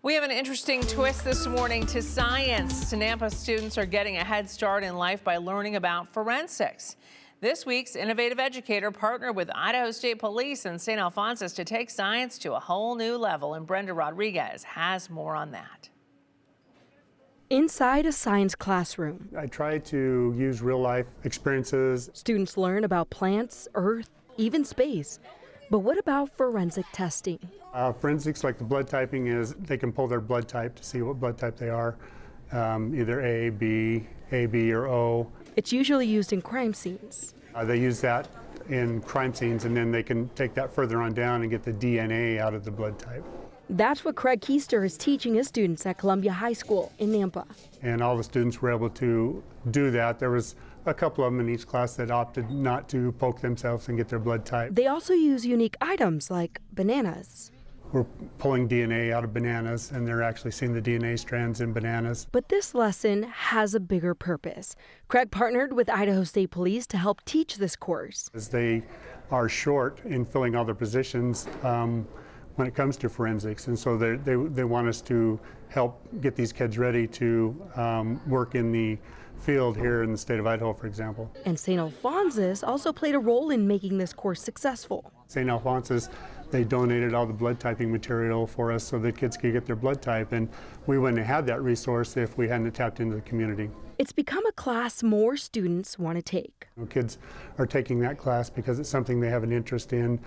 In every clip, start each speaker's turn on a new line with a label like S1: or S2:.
S1: We have an interesting twist this morning to science. Nampa students are getting a head start in life by learning about forensics. This week's innovative educator partnered with Idaho State Police and St. Alphonsus to take science to a whole new level, and Brenda Rodriguez has more on that.
S2: Inside a science classroom,
S3: I try to use real-life experiences.
S2: Students learn about plants, Earth, even space. But what about forensic testing?
S3: Forensics, like the blood typing, is they can pull their blood type to see what blood type they are, either A, B, or O.
S2: It's usually used in crime scenes.
S3: They use that in crime scenes, and then they can take that further on down and get the DNA out of the blood type.
S2: That's what Kiester is teaching his students at Columbia High School in Nampa.
S3: And all the students were able to do that. There was a couple of them in each class that opted not to poke themselves and get their blood type.
S2: They also use unique items like bananas.
S3: We're pulling DNA out of bananas, and they're actually seeing the DNA strands in bananas.
S2: But this lesson has a bigger purpose. Craig partnered with Idaho State Police to help teach this course.
S3: As they are short in filling all their positions when it comes to forensics, and so they want us to help get these kids ready to work in the field here in the state of Idaho, for example.
S2: And St. Alphonsus also played a role in making this course successful.
S3: St. Alphonsus, they donated all the blood typing material for us so that kids could get their blood type, and we wouldn't have had that resource if we hadn't tapped into the community.
S2: It's become a class more students want to take.
S3: Kids are taking that class because it's something they have an interest in,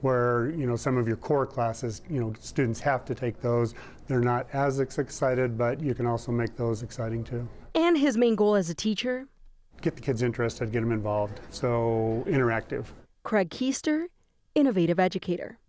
S3: where some of your core classes, students have to take those. They're not as excited, but you can also make those exciting too.
S2: And his main goal as a teacher?
S3: Get the kids interested, get them involved, so interactive.
S2: Craig Kiester, innovative educator.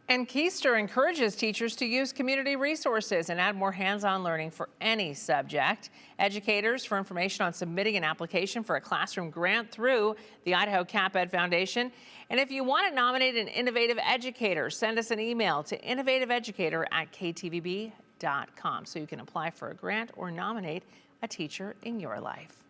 S1: And Kiester encourages teachers to use community resources and add more hands-on learning for any subject. Educators, for information on submitting an application for a classroom grant through the Idaho CapEd Foundation. And if you want to nominate an innovative educator, send us an email to innovativeeducator@ktvb.com so you can apply for a grant or nominate a teacher in your life.